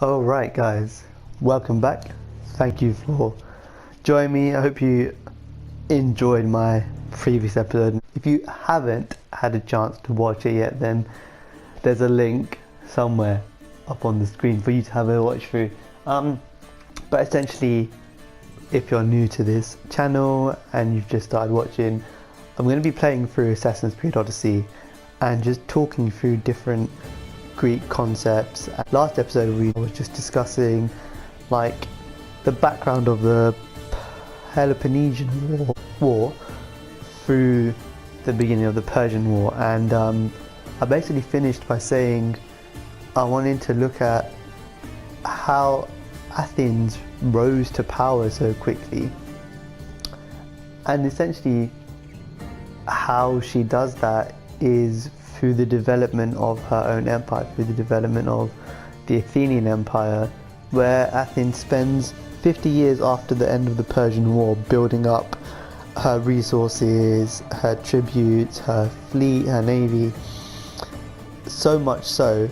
Alright guys, welcome back. Thank you for joining me. I hope you enjoyed my previous episode. If you haven't had a chance to watch it yet, then there's a link somewhere up on the screen for you to have a watch through. But essentially, if you're new to this channel and you've just started watching, I'm going to be playing through Assassin's Creed Odyssey and just talking through different Greek concepts. Last episode we was just discussing like the background of the Peloponnesian War through the beginning of the Persian War, and I basically finished by saying I wanted to look at how Athens rose to power so quickly, and essentially how she does that is through the development of her own empire, through the development of the Athenian Empire, where Athens spends 50 years after the end of the Persian War building up her resources, her tributes, her fleet, her navy. So much so,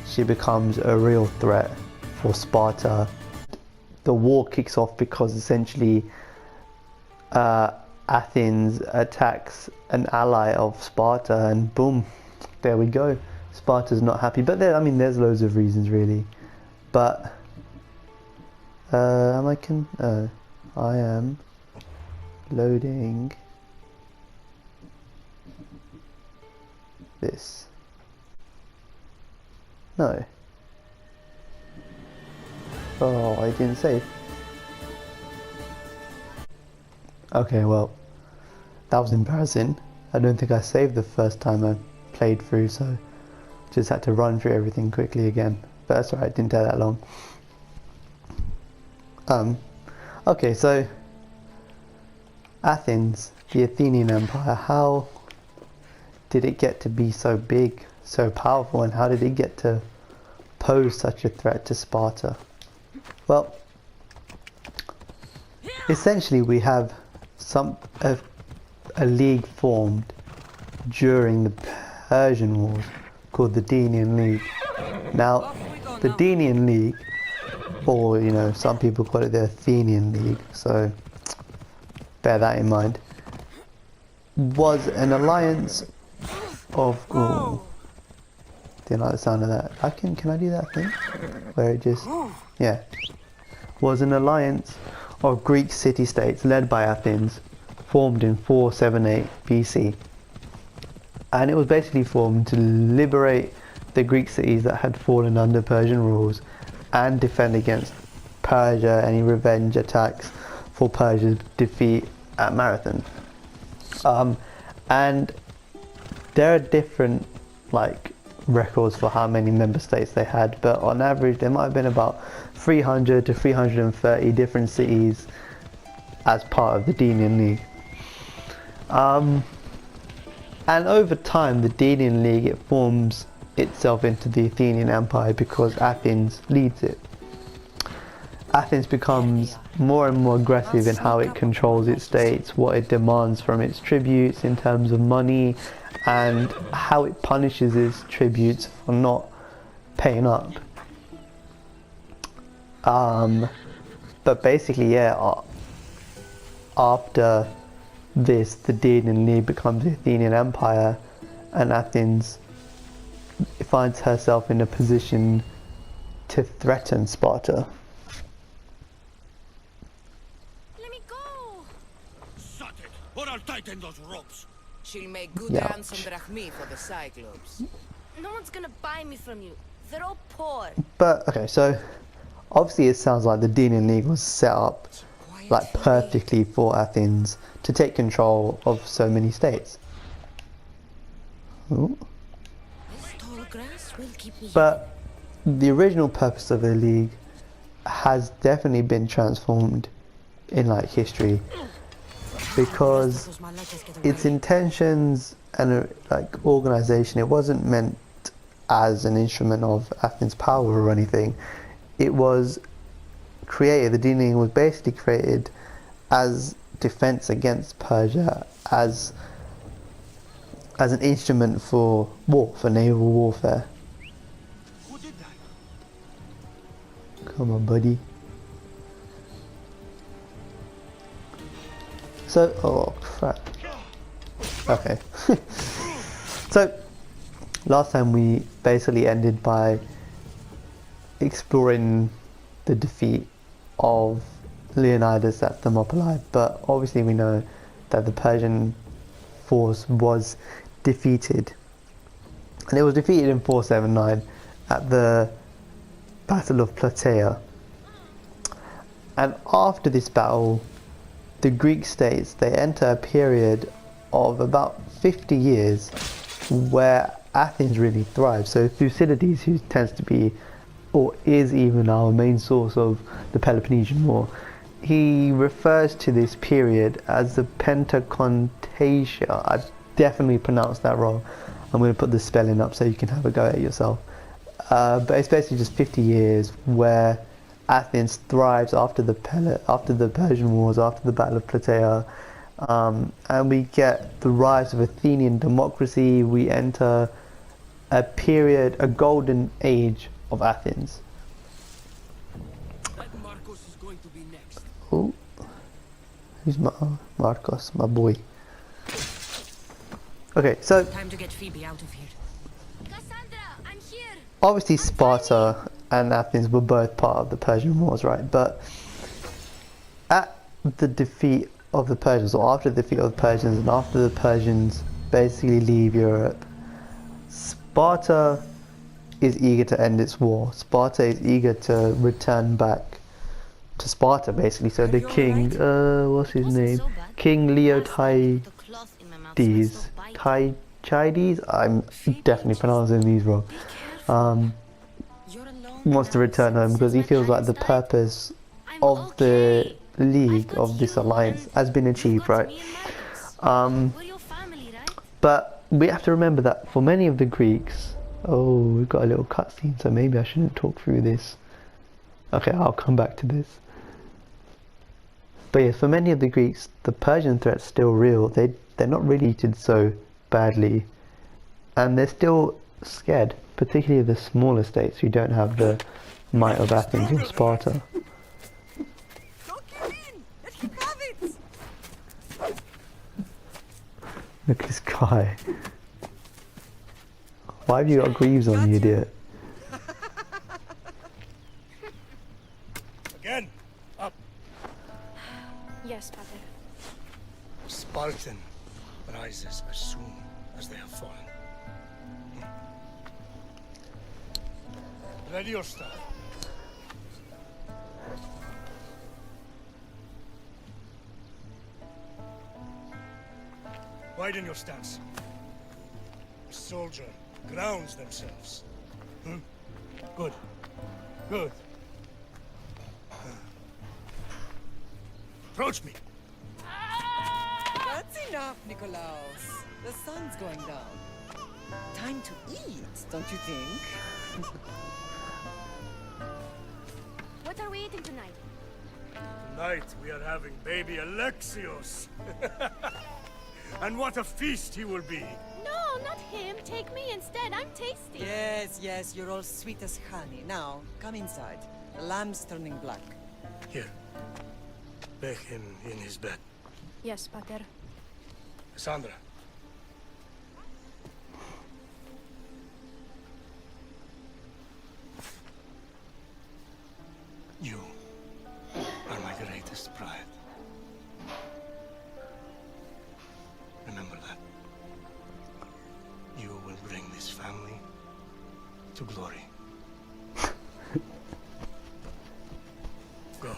she becomes a real threat for Sparta. The war kicks off because essentially Athens attacks an ally of Sparta, and boom, there we go. Sparta's not happy, but there's loads of reasons really. But I am loading this. No. Oh, I didn't save. Okay, well, that was embarrassing. I don't think I saved the first time I played through, so just had to run through everything quickly again. But that's alright, it didn't take that long. Okay, so Athens, the Athenian Empire, how did it get to be so big, so powerful, and how did it get to pose such a threat to Sparta? Well, essentially we have a league formed during the Persian Wars called the Athenian League. Now, the Athenian League, or some people call it the Athenian League, so bear that in mind, was an alliance of... Oh, didn't like the sound of that. Can I do that thing? Where it just... Yeah. Was an alliance of Greek city-states led by Athens, formed in 478 BC. And it was basically formed to liberate the Greek cities that had fallen under Persian rules and defend against Persia, any revenge attacks for Persia's defeat at Marathon. And there are different records for how many member states they had, but on average there might have been about 300 to 330 different cities as part of the Athenian League. And over time the Athenian League, it forms itself into the Athenian Empire because Athens leads it. Athens becomes more and more aggressive in how it controls its states, what it demands from its tributes in terms of money, and how it punishes its tributes for not paying up. But basically, yeah, after this, the Athenian League becomes the Athenian Empire, and Athens finds herself in a position to threaten Sparta. Let me go! Shut it, or I'll tighten those ropes. She'll make good Yeah. ransom drachmi for the Cyclops. No one's gonna buy me from you. They're all poor. But okay, so obviously it sounds like the Athenian League was set up perfectly for Athens to take control of so many states. Ooh. This tall grass will keep me. But the original purpose of the league has definitely been transformed in history, because its intentions and organization, it wasn't meant as an instrument of Athens' power or anything. It was created, the Athenian League was basically created as defense against Persia, as an instrument for war, for naval warfare. Who did that? Come on, buddy. So, oh crap. Okay. So, last time we basically ended by exploring the defeat of Leonidas at Thermopylae, but obviously we know that the Persian force was defeated, and it was defeated in 479 at the Battle of Plataea. And after this battle, the Greek states, they enter a period of about 50 years where Athens really thrives. So Thucydides, who tends to be, or is even our main source of the Peloponnesian War, he refers to this period as the Pentacontatia. I definitely pronounced that wrong. I'm going to put the spelling up so you can have a go at it yourself. But it's basically just 50 years where Athens thrives after the Persian Wars, after the Battle of Plataea, and we get the rise of Athenian democracy. We enter a period, a golden age of Athens. Marcos is going to be next. Oh, who's Marcos, my boy? Okay, so Time to get Phoebe out of here. Cassandra, I'm here. obviously Sparta and Athens were both part of the Persian Wars, right? But at the defeat of the Persians, or after the defeat of the Persians, and after the Persians basically leave Europe, Sparta is eager to end its war. Sparta is eager to return back to Sparta, basically. So the king, what's his name? King Leotides, I'm definitely pronouncing these wrong. Wants to return home because he feels like the purpose of the league, of this alliance, has been achieved, right? But we have to remember that for many of the Greeks, oh, we've got a little cutscene, so maybe I shouldn't talk through this. Okay, I'll come back to this. But yes, for many of the Greeks, the Persian threat's still real. They're not really treated so badly, and they're still scared, particularly the smaller states who don't have the might of Athens or Sparta. Don't give in! Let him have it! Look at this guy. Why have you got greaves on, you idiot? Again, up. Yes, Father. Spartan rises as soon as they have fallen. Ready your stuff. Widen your stance. The soldier grounds themselves. Good. Good. Approach me. That's enough, Nikolaos. The sun's going down. Time to eat, don't you think? What are we eating tonight? Tonight we are having baby Alexios. And what a feast he will be. No, not him. Take me instead. I'm tasty. Yes, yes, you're all sweet as honey. Now, come inside. The lamb's turning black. Here. Lay him in his bed. Yes, Pater. Cassandra. You are my greatest pride. Remember that. You will bring this family to glory. Go.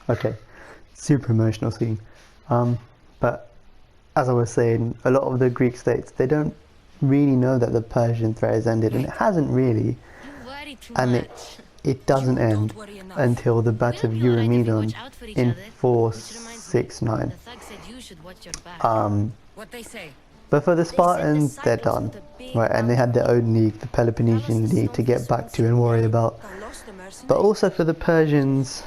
Okay, super emotional scene. But as I was saying, a lot of the Greek states, they don't really know that the Persian threat has ended, and it hasn't really. You worry too And much. it doesn't end until the Battle of We'll be alright if we Eurymedon watch out for each in other. Which reminds me, 469. the thug said you should watch your back. What they say? But for the Spartans, they're done, right? And they had their own league, the Peloponnesian League, to get back to and worry about. But also for the Persians,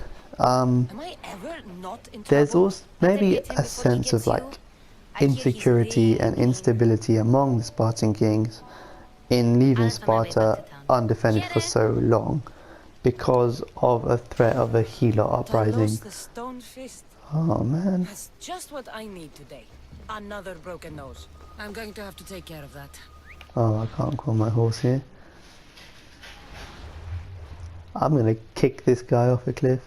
there's also maybe a sense of like insecurity and instability among the Spartan kings in leaving Sparta undefended for so long because of a threat of a Helot uprising. Oh man. That's just what I need today. Another broken nose. I'm going to have to take care of that. Oh, I can't call my horse here. I'm gonna kick this guy off a cliff.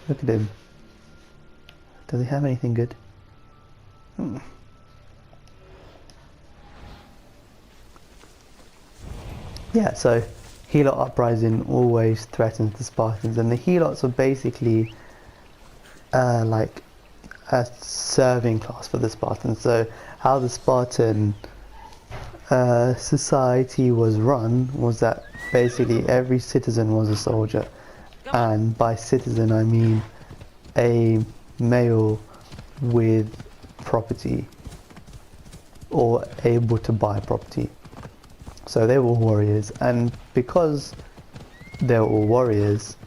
Look at him. Does he have anything good? Yeah, so Helot uprising always threatens the Spartans, and the Helots are basically like a serving class for the Spartans. So how the Spartan society was run was that basically every citizen was a soldier, and by citizen I mean a male with property or able to buy property. So they were warriors, and because they were all warriors,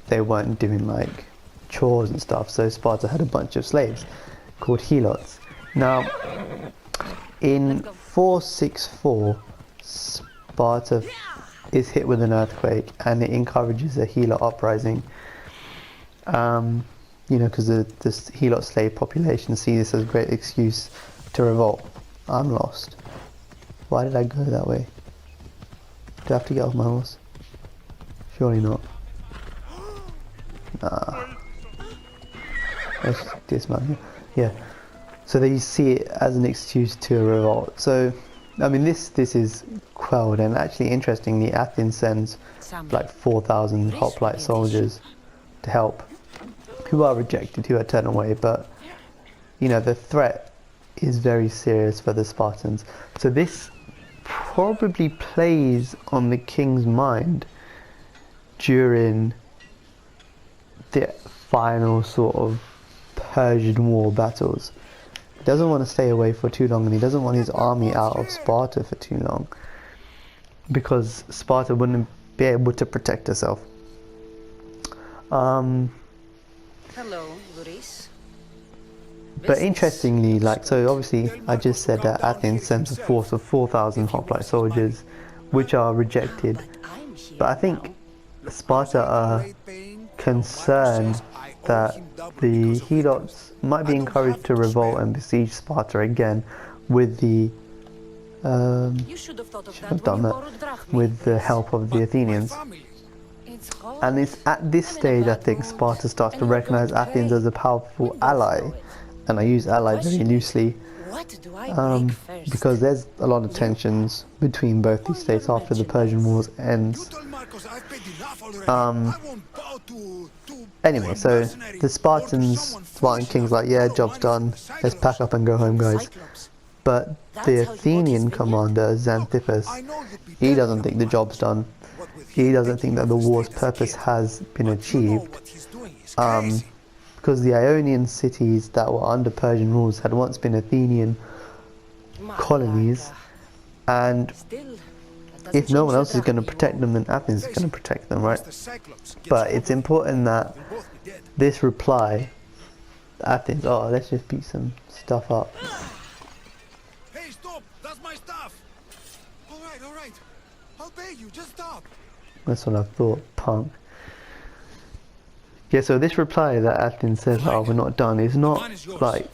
they weren't doing like chores and stuff, so Sparta had a bunch of slaves called Helots. Now in 464 Sparta is hit with an earthquake, and it encourages a Helot uprising. You know, because the Helot slave population see this as a great excuse to revolt. I'm lost. Why did I go that way? Do I have to get off my horse? Surely not. Nah. Let's dismount here. Yeah. So they see it as an excuse to a revolt. So, I mean, this is quelled, and actually, interestingly, Athens sends like 4,000 hoplite soldiers to help, who are rejected, who are turned away. But you know, the threat is very serious for the Spartans. So this probably plays on the king's mind during the final sort of Persian War battles. He doesn't want to stay away for too long, and he doesn't want his army out of Sparta for too long, because Sparta wouldn't be able to protect herself. Hello, Luris. But interestingly, like, so obviously I just said that Athens sends a force of 4,000 hoplite soldiers, which are rejected. But I think Sparta are concerned that the Helots might be encouraged to revolt and besiege Sparta again with the should have done that with the help of the Athenians. And it's at this stage I think Sparta starts to recognize Athens as a powerful ally, and I use ally very loosely because there's a lot of tensions between both these states after the Persian Wars ends. Anyway, so the Spartan king's like, yeah, job's done, let's pack up and go home, guys. But the Athenian commander, Xanthippus, he doesn't think the job's done. He doesn't think that the war's purpose has been achieved. Because the Ionian cities that were under Persian rules had once been Athenian colonies, and if no one else is going to protect them, then Athens is going to protect them, right? But it's important that this reply, Athens, oh, let's just beat some stuff up. Hey, stop! That's my stuff! Alright. I'll pay you, just stop! That's what I thought, punk. Yeah, so this reply that Athens says, oh, we're not done, is not like,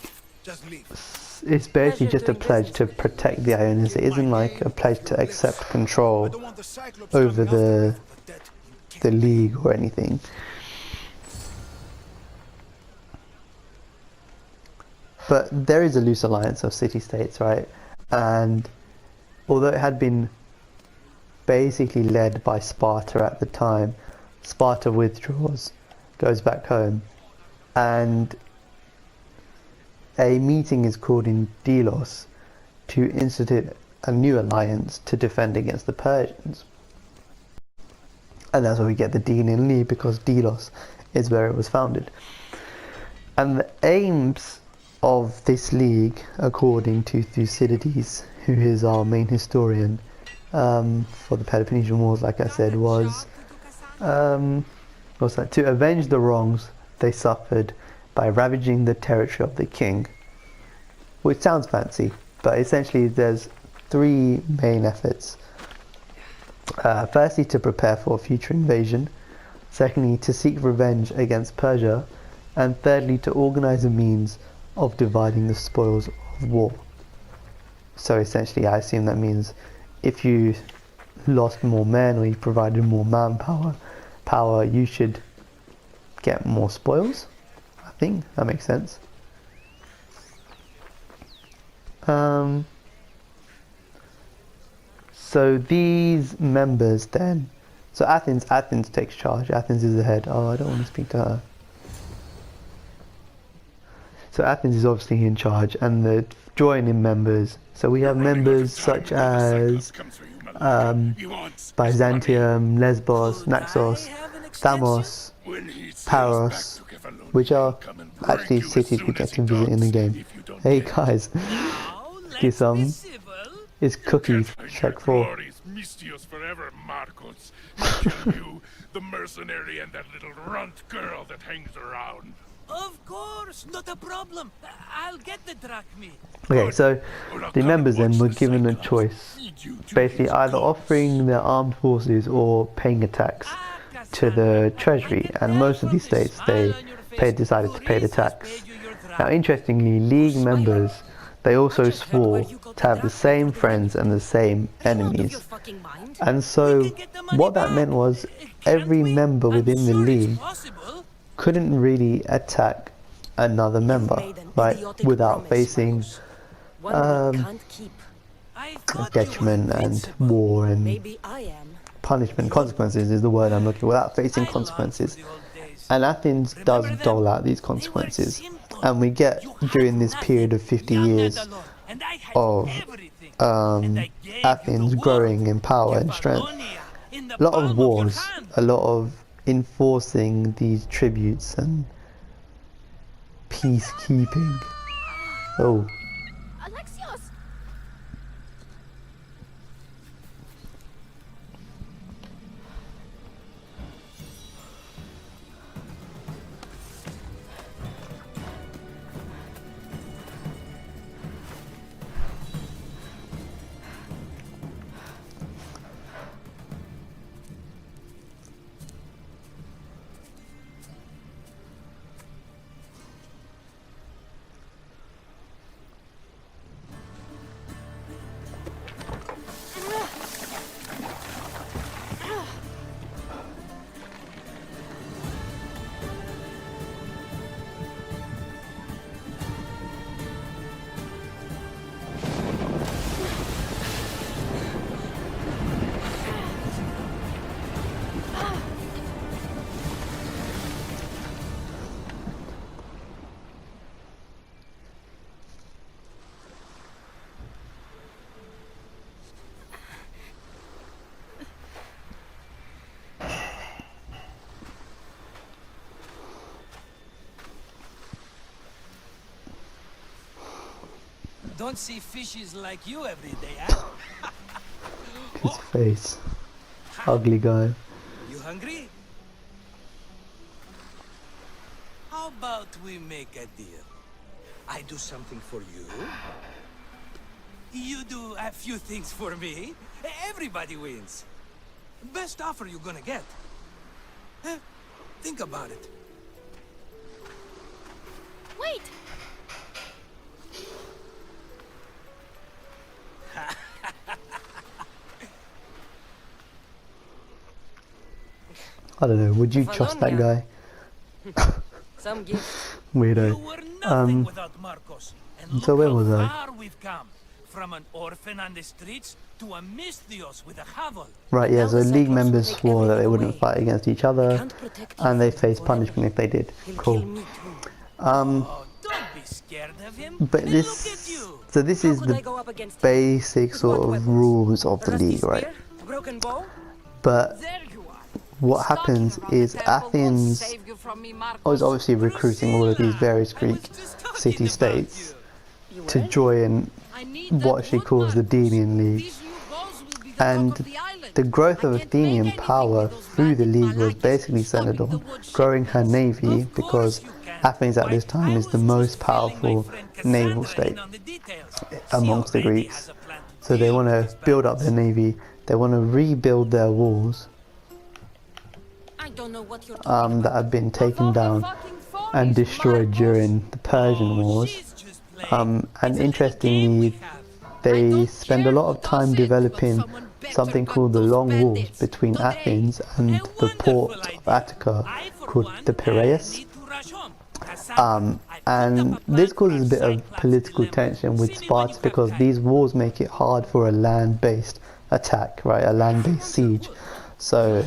it's basically just a pledge to protect the Ionians. It isn't like a pledge to accept control over the league or anything. But there is a loose alliance of city-states, right? And although it had been basically led by Sparta at the time, Sparta withdraws, goes back home, and a meeting is called in Delos to institute a new alliance to defend against the Persians. And that's where we get the Athenian League, because Delos is where it was founded. And the aims of this league, according to Thucydides, who is our main historian for the Peloponnesian Wars, like I said, was what's that? To avenge the wrongs they suffered by ravaging the territory of the king. Which sounds fancy, but essentially there's three main efforts. Firstly, to prepare for a future invasion. Secondly, to seek revenge against Persia. And thirdly, to organize a means of dividing the spoils of war. So essentially, I assume that means if you lost more men or you provided more manpower, you should get more spoils. I think that makes sense. So these members then, so Athens takes charge. Athens is the head. Oh, I don't want to speak to her. So Athens is obviously in charge, and the joining members. So we have members such as Byzantium, Lesbos, Naxos, Samos, Paros, which are actually cities we get to visit in the game. Hey guys, do some. It's cookies, check 4. Forever, Marcos. You, the mercenary, and that little runt girl that hangs around. Of course, not a problem. I'll get the drachmi. Okay, so the members then were given a choice, basically either offering their armed forces or paying a tax to the treasury, and most of these states they decided to pay the tax. Now interestingly, league members, they also swore to have the same friends and the same enemies. And so what that meant was every member within the league couldn't really attack another member, right, without facing detriment and war and punishment. Consequences is the word I'm looking for, without facing consequences. And Athens does dole out these consequences. And we get, during this period of 50 years of Athens growing in power and strength, a lot of wars, a lot of enforcing these tributes and peacekeeping. Oh. Don't see fishes like you every day, huh? His face. Ugly guy. You hungry? How about we make a deal? I do something for you. You do a few things for me. Everybody wins. Best offer you're gonna get. Think about it. Wait! I don't know, would you trust that guy? Some gift. Weirdo. You were nothing without Marcos. And so look where how was I? far we've come. From an orphan on the streets to a Misthios with a hovel. Right, yeah, so Now the league Cyclops members will take swore that they everything wouldn't away. fight against each I other, can't protect and they you faced forever. punishment if they did. He'll Cool. kill me too. Oh, don't be scared of him. But And this, look at you. so this How is could I the go up against him? basic With sort what of weapons? rules of the Rusty league, right? spear? Broken bow? But There you are. what happens is Athens from me, Marcos. was obviously recruiting all of these various Greek city-states to join I need what that she wood, calls the Marcos. Athenian League. These new walls will be the And talk of the island. the growth I of can't Athenian make anything power with those through the bandit League was Malakis basically centered stopping the on wood growing her shipments. navy, Of because course you can. Athens at this Why, time I is the was most just filling my powerful friend naval Cassandra state in on the details. amongst She the already Greeks. has a plan to So they deal want with to these build up their bandits. navy, they want to rebuild their walls I don't know what you're talking that about. have been taken down and destroyed during the Persian Oh, Wars. she's just playing. And It's a little game we interestingly, have. they spend a lot of time developing something called the Long Walls between Athens and A the port wonderful of idea. Attica I, for called one, the Piraeus. need to rush home. Cassandra, I've cooked And up a plan this for causes a our bit of Cyclops political dilemma. tension with See me when you Sparta, have because time. these wars make it hard for a land-based attack, right? A land-based siege. So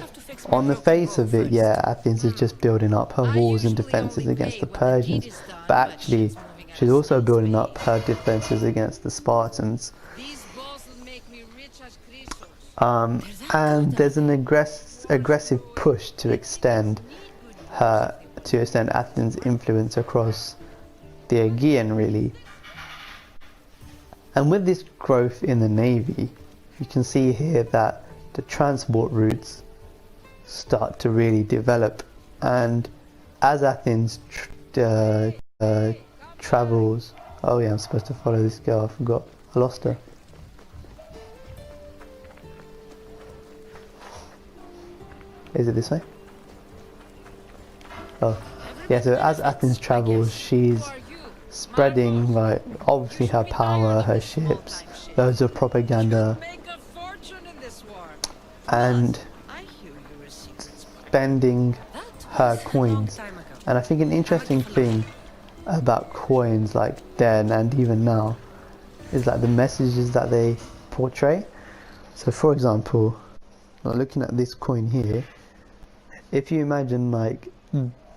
on the face of it, yeah, Athens is just building up her walls and defenses against the Persians, but actually she's also building up her defenses against the Spartans. These balls will make me rich as Christos. And there's an aggressive push to extend Athens' influence across the Aegean, really. And with this growth in the navy, you can see here that the transport routes start to really develop, and as Athens travels, oh yeah, I'm supposed to follow this girl, I forgot, I lost her. Is it this way? Oh, yeah, so as Athens travels, she's spreading, like, obviously her power, her ships, loads of propaganda, Make a fortune in this war. and I hear you're a secret spy. spending her Long coins. time ago. And I think an interesting thing about coins, like then and even now, is like the messages that they portray. So for example, looking at this coin here, if you imagine, like,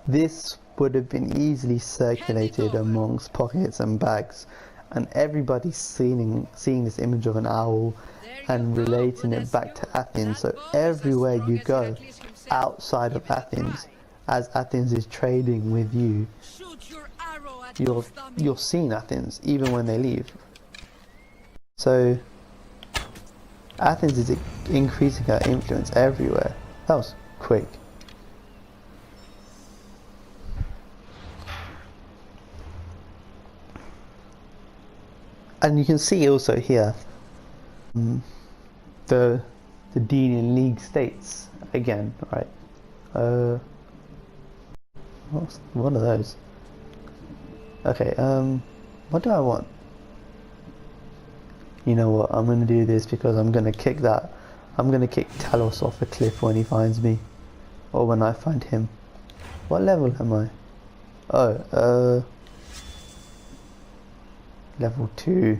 this would have been easily circulated amongst pockets and bags, and everybody's seeing this image of an owl and relating it back to Athens. So everywhere you go outside of Athens, as Athens is trading with you, Shoot your arrow at you're those dummies. seeing Athens even when they leave. So Athens is increasing her influence everywhere. That was quick. And you can see also here the Athenian League states again, right? What's one of those? Okay, what do I want? You know what, I'm gonna do this because I'm gonna kick Talos off a cliff when he finds me. Or when I find him. What level am I? Oh, level 2.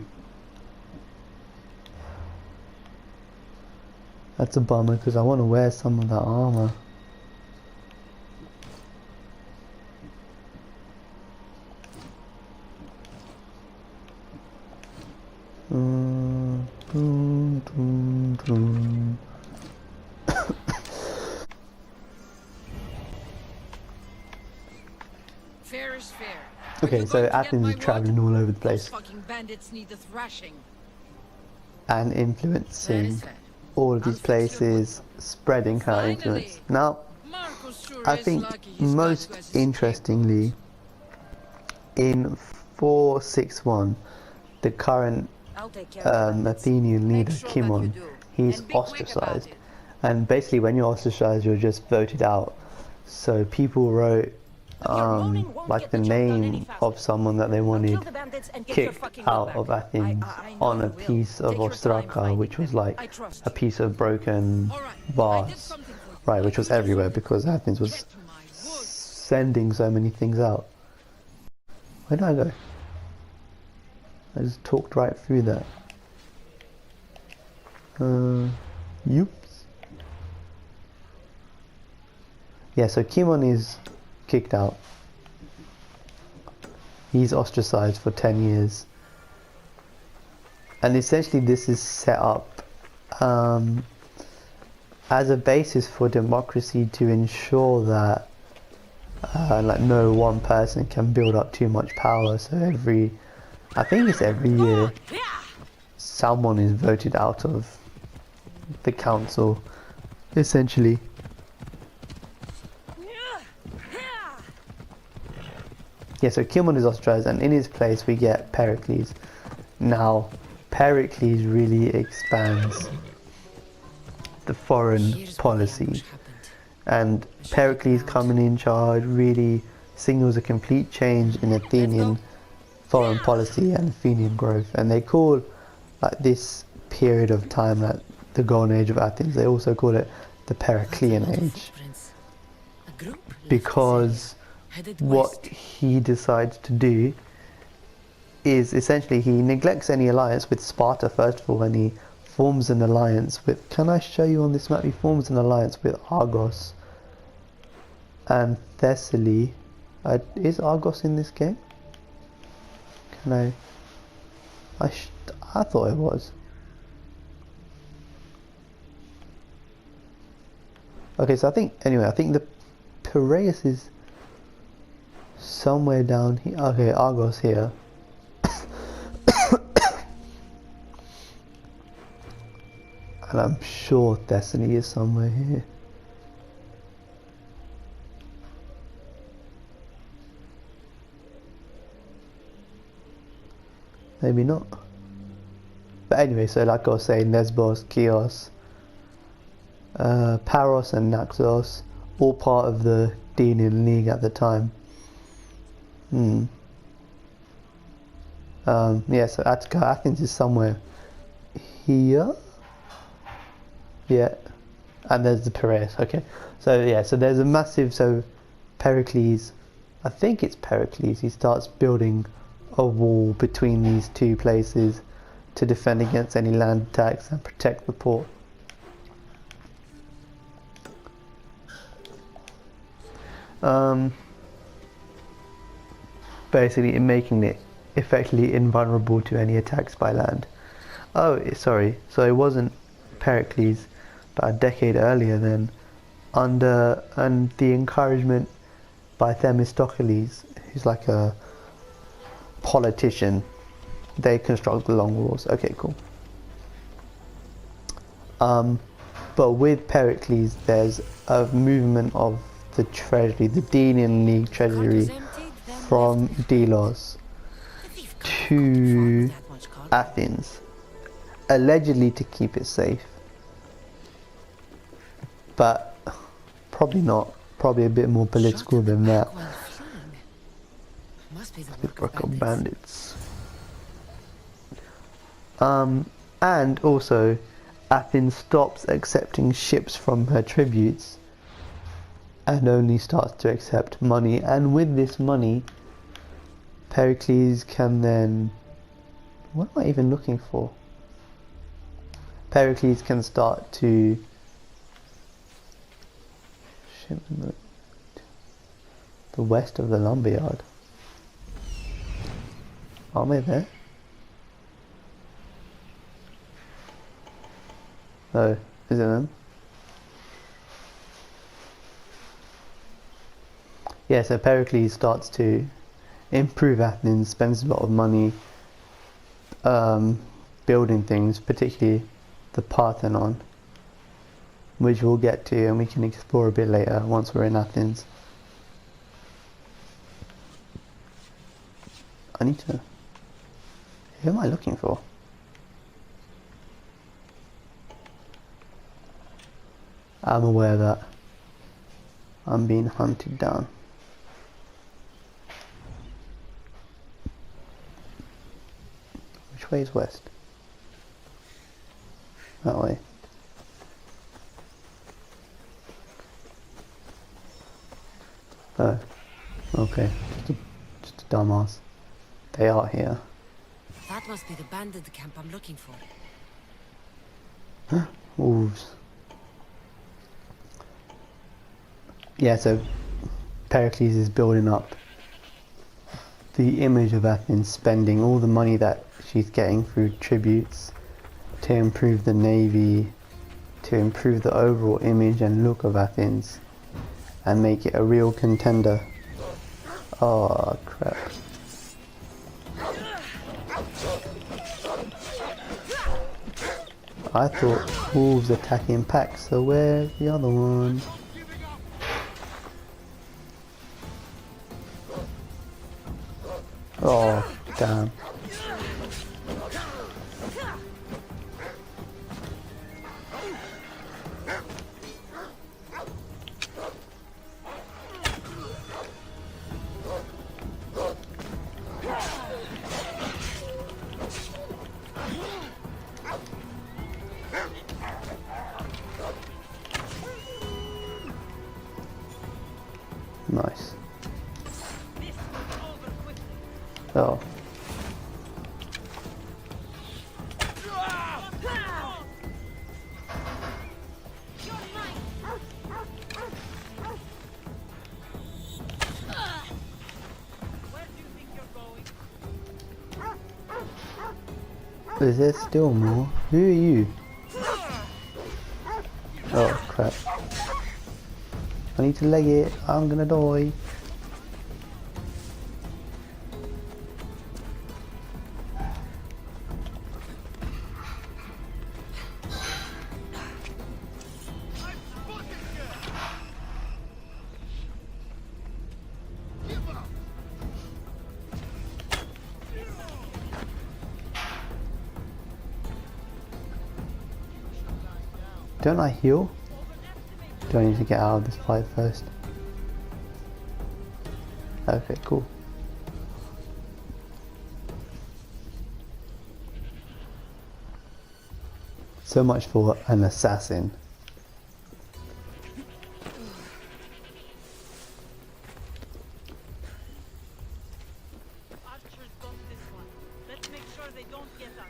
That's a bummer because I want to wear some of that armor. Fair is fair. Okay, so Athens is traveling all over the place Fucking bandits need a thrashing. and That is influencing sad. all of these places, spreading her Finally. influence. Now, Marcos sure I is think lucky he's got most to escape. interestingly, in 461, the current I'll take care of bandits. Athenian leader, Make sure that you Kimon, do. he's And be quick about ostracized. it. And basically when you're ostracized, you're just voted out. So people wrote like the name of someone that they wanted kicked out of Athens on a piece of ostraka, which was like a piece of broken vase, right, which was everywhere because Athens was sending so many things out. Where did I go? I just talked right through that. Oops. Yeah, so Kimon is kicked out. He's ostracized for 10 years. And essentially this is set up as a basis for democracy to ensure that like no one person can build up too much power, so I think it's every year someone is voted out of the council, essentially. Yeah, so Kilmon is ostracized, and in his place we get Pericles. Now, Pericles really expands the foreign policy, and Pericles coming in charge really signals a complete change in Athenian foreign policy and Athenian growth. And they call like this period of time like the golden age of Athens. They also call it the Periclean age, because what he decides to do is essentially he neglects any alliance with Sparta first of all, and he forms an alliance with, can I show you on this map, he forms an alliance with Argos and Thessaly. Is Argos in this game? Can I thought it was. Okay, so I think the Piraeus is somewhere down here. Okay, Argos here. And I'm sure Thessaly is somewhere here. Maybe not. But anyway, so like I was saying, Lesbos, Chios, Paros and Naxos, all part of the Athenian League at the time. Yeah, so Attica, Athens is somewhere here. Yeah, and there's the Piraeus. Okay, so yeah, so there's a massive, so Pericles, I think it's Pericles, he starts building a wall between these two places to defend against any land attacks and protect the port. Basically making it effectively invulnerable to any attacks by land. Oh, sorry, so it wasn't Pericles, but a decade earlier then, under the encouragement by Themistocles, who's like a politician, they construct the long walls. Okay, cool. But with Pericles, there's a movement of the treasury, the Athenian League treasury, from Delos to Athens, allegedly to keep it safe, but probably not. Probably a bit more political than that. The work of bandits. And also, Athens stops accepting ships from her tributes and only starts to accept money. And with this money, Pericles can then... What am I even looking for? Pericles can start to... the west of the lumberyard. Are they there? Oh, is it them? Yeah, so Pericles starts to improve Athens, spends a lot of money building things, particularly the Parthenon, which we'll get to and we can explore a bit later once we're in Athens. I need to... Who am I looking for? I'm aware that I'm being hunted down. Which way is west? That way. Oh, okay. Just a dumbass. They are here. That must be the bandit camp I'm looking for. Wolves. Yeah, so Pericles is building up the image of Athens, spending all the money that she's getting through tributes to improve the navy, to improve the overall image and look of Athens, and make it a real contender Oh crap. I thought wolves attack in packs, so where's the other one? Oh, damn. Nice. Oh. Is there still more? Who are you? Oh crap. I need to leg it, I'm gonna die. Don't I heal? Do I need to get out of this fight first? Okay, cool. So much for an assassin. Archers got this one. Let's make sure they don't get us.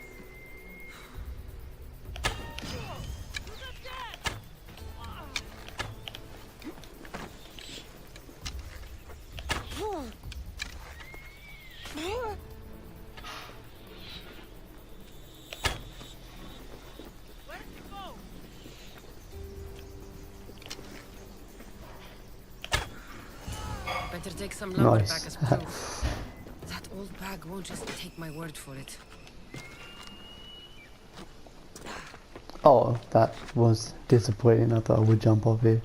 Better take some lumber Nice. back as proof. That old bag won't just take my word for it. Oh, that was disappointing. I thought I would jump off here.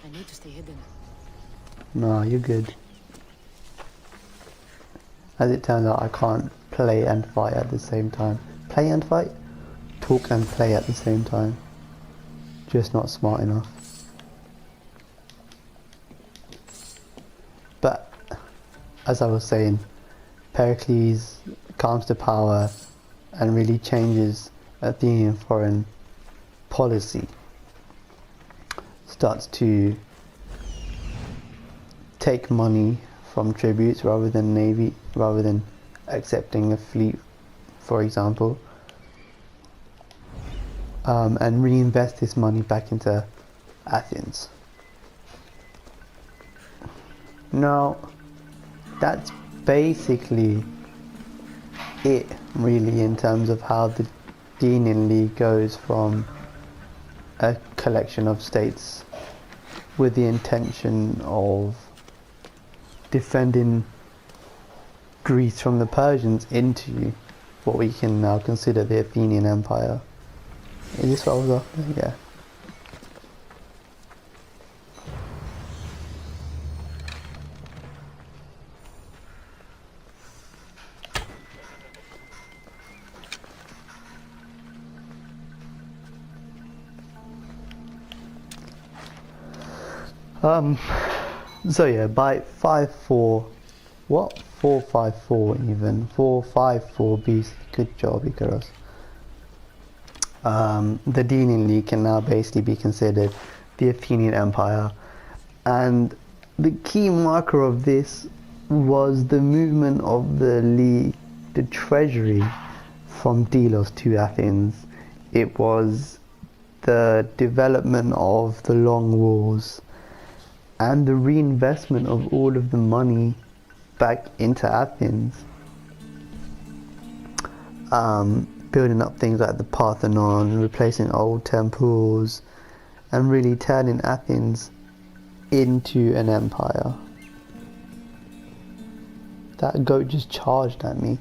I need to stay hidden. No, you're good. As it turns out, I can't play and fight at the same time. Play and fight? Talk and play at the same time. Just not smart enough. But, as I was saying, Pericles comes to power and really changes Athenian foreign policy. Starts to take money from tributes rather than navy, rather than accepting a fleet, for example, and reinvest this money back into Athens. Now, that's basically it, really, in terms of how the Athenian League goes from a collection of states with the intention of defending Greece from the Persians into what we can now consider the Athenian Empire. Is this what I was after? Yeah. So yeah, by 5-4, what? 4-5-4 even, 4-5-4 BC, good job Icarus. The Athenian League can now basically be considered the Athenian Empire, and the key marker of this was the movement of the league, the treasury, from Delos to Athens. It was the development of the long walls and the reinvestment of all of the money back into Athens. Building up things like the Parthenon, replacing old temples, and really turning Athens into an empire. That goat just charged at me.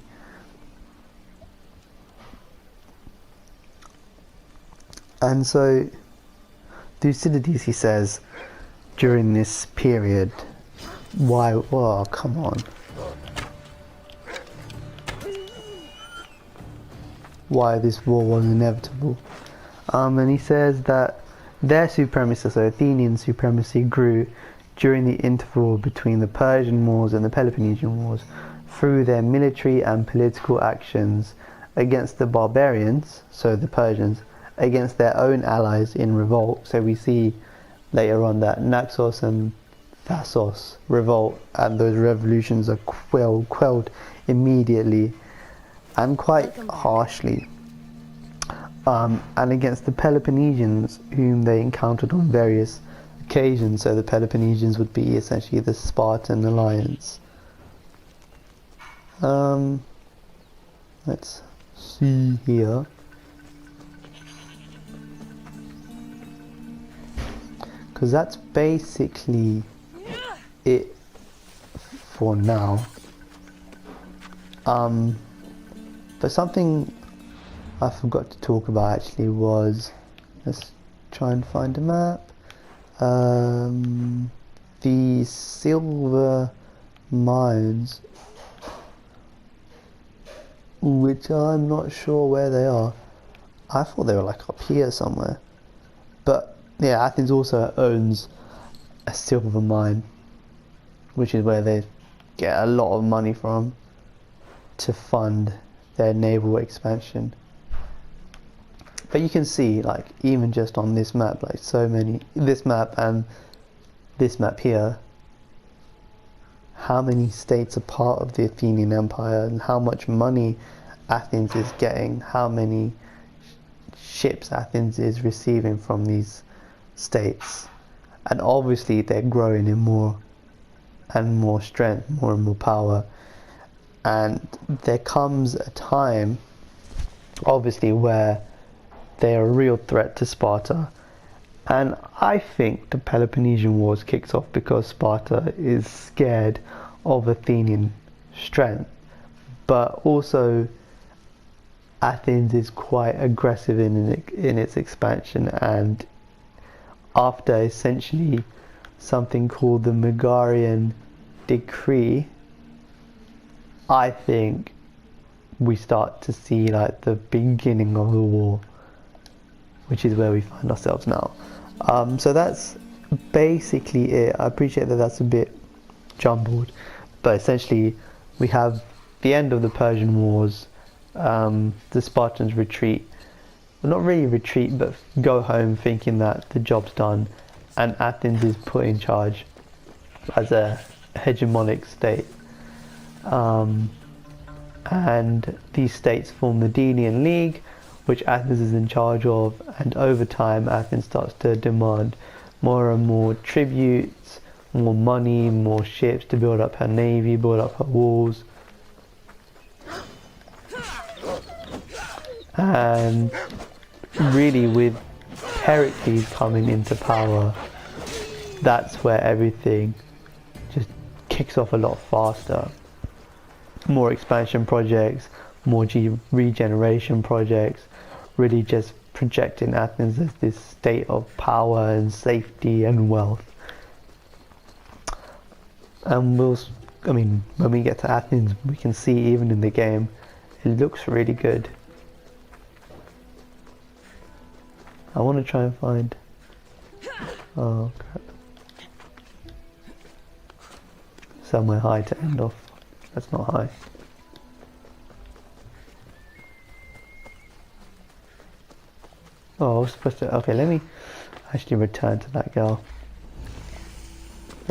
And so Thucydides, he says, during this period, why, oh, come on. Why this war was inevitable. And he says that their supremacy, so Athenian supremacy, grew during the interval between the Persian Wars and the Peloponnesian Wars through their military and political actions against the barbarians, so the Persians, against their own allies in revolt. So we see later on that Naxos and Thasos revolt, and those revolutions are quelled immediately and quite harshly. And against the Peloponnesians, whom they encountered on various occasions. So the Peloponnesians would be essentially the Spartan alliance. Let's see here. Because that's basically it for now. But something I forgot to talk about actually was, let's try and find a map. The silver mines, which I'm not sure where they are. I thought they were like up here somewhere. But yeah, Athens also owns a silver mine, which is where they get a lot of money from to fund their naval expansion. But you can see, like, even just on this map, like so many, this map and this map here, how many states are part of the Athenian Empire and how much money Athens is getting, how many ships Athens is receiving from these states. And obviously they're growing in more and more strength, more and more power. And there comes a time, obviously, where they're a real threat to Sparta. And I think the Peloponnesian Wars kicks off because Sparta is scared of Athenian strength. But also Athens is quite aggressive in its expansion, and after essentially something called the Megarian Decree, I think we start to see like the beginning of the war, which is where we find ourselves now. So that's basically it. I appreciate that that's a bit jumbled, but essentially we have the end of the Persian Wars, the Spartans retreat, well, not really retreat, but go home thinking that the job's done, and Athens is put in charge as a hegemonic state. And these states form the Athenian League, which Athens is in charge of, and over time Athens starts to demand more and more tributes, more money, more ships to build up her navy, build up her walls. And really with Pericles coming into power, that's where everything just kicks off a lot faster. More expansion projects, more regeneration projects, really just projecting Athens as this state of power and safety and wealth. And when we get to Athens, we can see even in the game, it looks really good. I want to try and find... Oh crap. Somewhere high to end off. That's not high. Oh, I was supposed to... Okay, let me actually return to that girl.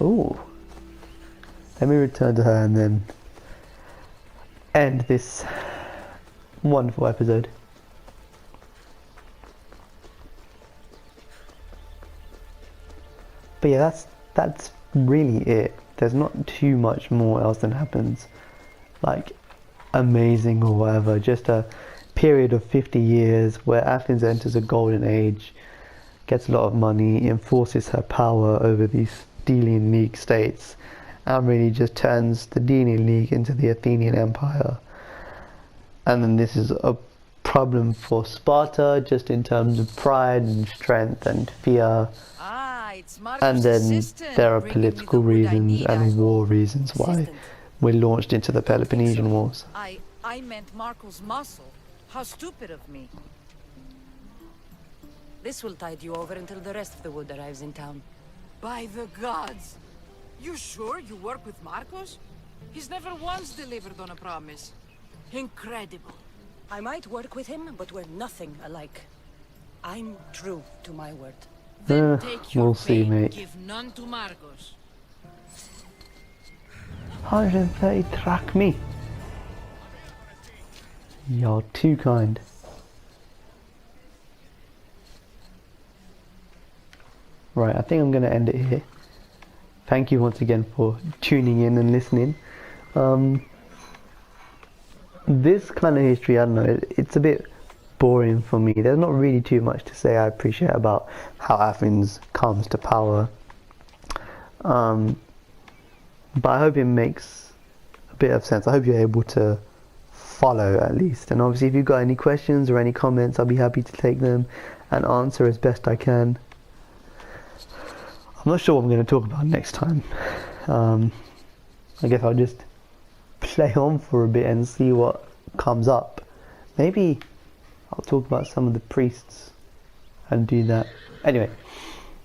Ooh. Let me return to her and then end this wonderful episode. But yeah, that's really it. There's not too much more else that happens, like amazing or whatever. Just a period of 50 years where Athens enters a golden age, gets a lot of money, enforces her power over these Delian League states, and really just turns the Delian League into the Athenian Empire. And then this is a problem for Sparta, just in terms of pride and strength and fear. It's And then there are political reasons and war reasons why we're launched into the Peloponnesian Wars. I meant Marco's muscle. How stupid of me. This will tide you over until the rest of the wood arrives in town. By the gods! You sure you work with Marcos? He's never once delivered on a promise. Incredible. I might work with him, but we're nothing alike. I'm true to my word. Then take your we'll see, pay. mate. Give none to Marcos. 130 drachmi. You're too kind. Right, I think I'm going to end it here. Thank you once again for tuning in and listening. This kind of history, I don't know, it's a bit boring for me. There's not really too much to say I appreciate about how Athens comes to power. But I hope it makes a bit of sense. I hope you're able to follow at least. And obviously if you've got any questions or any comments, I'll be happy to take them and answer as best I can. I'm not sure what I'm going to talk about next time. I guess I'll just play on for a bit and see what comes up. Maybe I'll talk about some of the priests and do that. Anyway,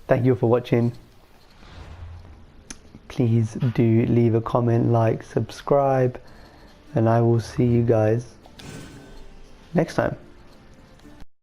thank you for watching. Please do leave a comment, like, subscribe, and I will see you guys next time.